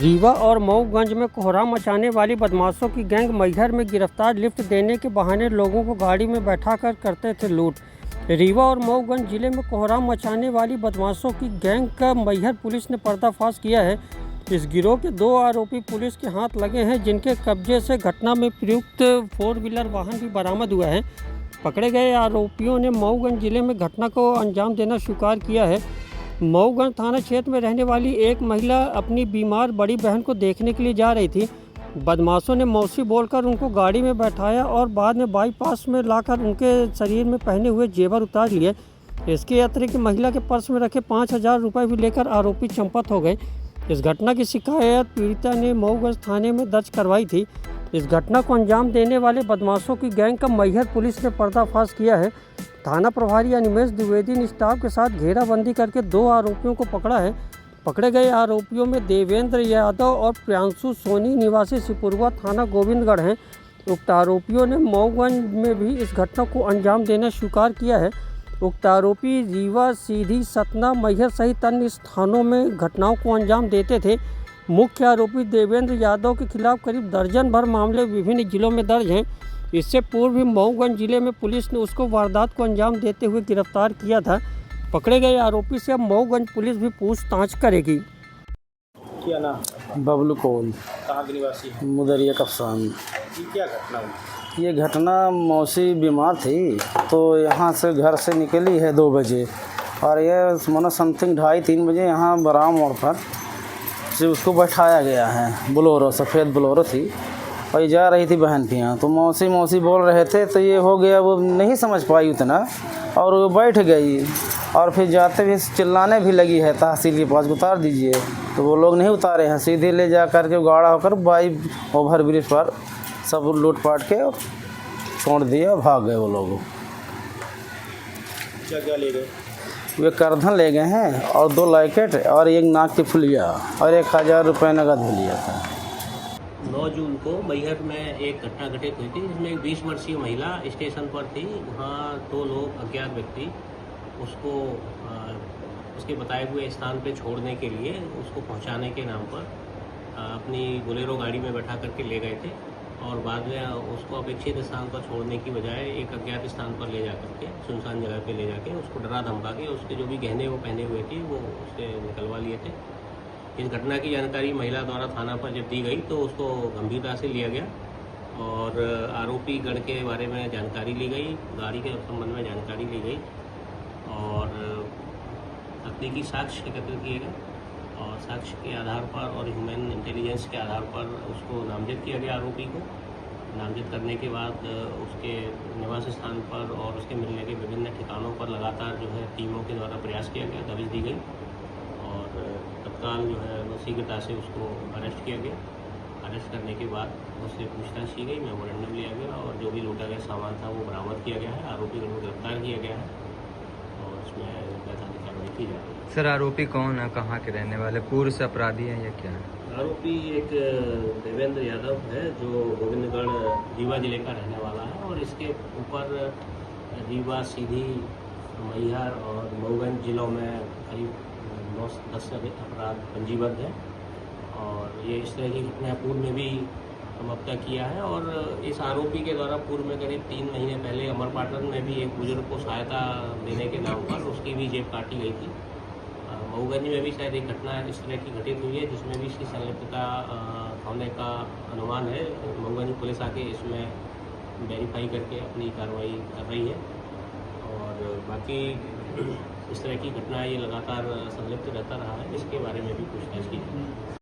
रीवा और मऊगंज में कोहराम मचाने वाली बदमाशों की गैंग मैहर में गिरफ्तार। लिफ्ट देने के बहाने लोगों को गाड़ी में बैठाकर करते थे लूट। रीवा और मऊगंज जिले में कोहराम मचाने वाली बदमाशों की गैंग का मैहर पुलिस ने पर्दाफाश किया है। इस गिरोह के 2 आरोपी पुलिस के हाथ लगे हैं, जिनके कब्जे से घटना में प्रयुक्त 4 व्हीलर वाहन भी बरामद हुआ है। पकड़े गए आरोपियों ने मऊगंज जिले में घटना को अंजाम देना स्वीकार किया है। मऊगंज थाना क्षेत्र में रहने वाली एक महिला अपनी बीमार बड़ी बहन को देखने के लिए जा रही थी। बदमाशों ने मौसी बोलकर उनको गाड़ी में बैठाया और बाद में बाईपास में लाकर उनके शरीर में पहने हुए जेवर उतार लिए। इसके अतिरिक्त महिला के पर्स में रखे 5,000 रुपये भी लेकर आरोपी चंपत हो गए। इस घटना की शिकायत पीड़िता ने मऊगंज थाने में दर्ज करवाई थी। इस घटना को अंजाम देने वाले बदमाशों की गैंग का मैहर पुलिस ने पर्दाफाश किया है। थाना प्रभारी अनिमेश द्विवेदी ने स्टाफ के साथ घेराबंदी करके 2 आरोपियों को पकड़ा है। पकड़े गए आरोपियों में देवेंद्र यादव और प्रियांशु सोनी निवासी सिपुरवा थाना गोविंदगढ़ हैं। उक्त आरोपियों ने मऊगंज में भी इस घटना को अंजाम देना स्वीकार किया है। उक्त आरोपी रीवा, सीधी, सतना, मैहर सहित अन्य स्थानों में घटनाओं को अंजाम देते थे। मुख्य आरोपी देवेंद्र यादव के खिलाफ करीब दर्जन भर मामले विभिन्न जिलों में दर्ज हैं। इससे पूर्व भी मऊगंज जिले में पुलिस ने उसको वारदात को अंजाम देते हुए गिरफ्तार किया था। पकड़े गए आरोपी से अब मऊगंज पुलिस भी पूछताछ करेगी। क्या नाम? बबलू कोल, कहाँ के निवासी हैं? मुदरिया कप्तान। ये क्या घटना हुई? ये घटना मौसी बीमार थी तो यहाँ से घर से निकली है 2 बजे और ये मानो समथिंग 2:30-3 बजे यहाँ बराम मोड़ पर से उसको बैठाया गया है। बोलोरो, सफ़ेद बोलोरो थी और ये जा रही थी बहन के यहाँ। तो मौसी बोल रहे थे तो ये हो गया, वो नहीं समझ पाई उतना और वो बैठ गई और फिर जाते भी चिल्लाने भी लगी है तहसील के पास, उतार दीजिए। तो वो लोग नहीं उतारे हैं, सीधे ले जा कर के गाड़ा होकर बाई ओवर ब्रिज पर सब लूट पाट के छोड़ दिए, भाग गए वो लोग। क्या ले गए? वे करधन ले गए हैं और 2 लैकेट और 1 नाक की फुलिया और 1,000 रुपये नकद भी लिया था। 9 जून को मैहर में एक घटना घटित हुई थी, जिसमें एक 20 वर्षीय महिला स्टेशन पर थी। वहाँ 2 लोग अज्ञात व्यक्ति उसको उसके बताए हुए स्थान पे छोड़ने के लिए, उसको पहुँचाने के नाम पर अपनी बोलेरो गाड़ी में बैठा करके ले गए थे और बाद में उसको अपेक्षित स्थान पर छोड़ने की बजाय एक अज्ञात स्थान पर ले जा करके सुनसान जगह पे ले जाके उसको डरा धमका के उसके जो भी गहने वो पहने हुए थे वो उससे निकलवा लिए थे। इस घटना की जानकारी महिला द्वारा थाना पर जब दी गई तो उसको गंभीरता से लिया गया और आरोपी गण के बारे में जानकारी ली गई, गाड़ी के संबंध में जानकारी ली गई और तकनीकी साक्ष्य एकत्र किए गए और साक्ष्य के आधार पर और ह्यूमन इंटेलिजेंस के आधार पर उसको नामजद किया गया। आरोपी को नामजद करने के बाद उसके निवास स्थान पर और उसके मिलने के विभिन्न ठिकानों पर लगातार जो है टीमों के द्वारा प्रयास किया गया, दबिश दी गई और तत्काल जो है वो शीघ्रता से उसको अरेस्ट किया गया। अरेस्ट करने के बाद उससे पूछताछ की गई, मेमोरेंडम लिया गया और जो भी लूटा गया सामान था वो बरामद किया गया है। आरोपी को गिरफ्तार किया गया है और उसमें वैधानिक कार्रवाई की जा रही है। सर, आरोपी कौन है, कहाँ के रहने वाले, पूर्व से अपराधी हैं या क्या है? आरोपी एक देवेंद्र यादव है जो गोविंदगढ़ रीवा जिले का रहने वाला है और इसके ऊपर रीवा, सीधी, मैहर और मऊगंज जिलों में करीब 9-10 से अधिक अपराध पंजीबद्ध है और ये इस तरह की घटना पूर्व में भी समाप्त किया है। और इस आरोपी के द्वारा पूर्व में करीब 3 महीने पहले अमरपाटन में भी एक बुजुर्ग को सहायता देने के नाम पर उसकी भी जेब काटी गई थी। मऊगंज में भी शायद एक घटना इस तरह की घटित हुई है जिसमें भी इसकी संलिप्तता होने का अनुमान है। मऊगंज पुलिस आके इसमें वेरीफाई करके अपनी कार्रवाई कर रही है और बाकी इस तरह की घटना ये लगातार संलिप्त रहता रहा है, इसके बारे में भी पूछताछ की जाए।